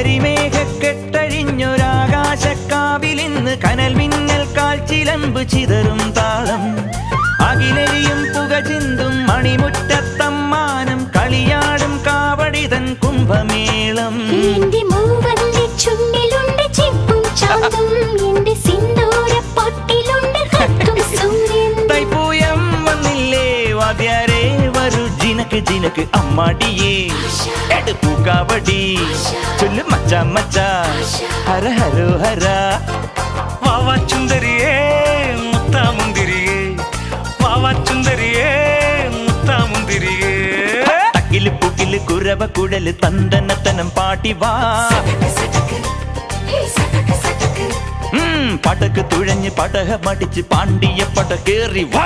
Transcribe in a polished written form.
കരിമേഘക്കെട്ടഴിഞ്ഞൊരാകാശക്കാവിലിന്ന് കനൽ മിന്നൽ കാൽച്ചിലമ്പ് ചിതറും താളം അകിലരിയും പുക ചിന്തും മണിമുറ്റത്തമ്മാനം കളിയാടും കാവടിതൻ കുംഭമേളം തൈപ്പൂയം വന്നില്ലേ വാദ്യാരേ വരൂ ജിനക്ക് ജിനക്ക് അമ്മാടിയേ എടുപ്പൂ കാവടി ചൊല്ലു മച്ചാ മച്ചാ ഹര ഹരോ ഹര വാവാ ചുന്ദരിയേ മുത്താമുന്തിരിയേ വാവാ ചുന്ദരിയേ മുത്താമുന്തിരിയേ തക്കില് പുകില് കുരവ കുഴല് തന്തനത്തനം പാട്ടി വാ പടക്ക് തുഴഞ്ഞ് പടക മടിച്ച് പാണ്ടിയ പട കേറി വാ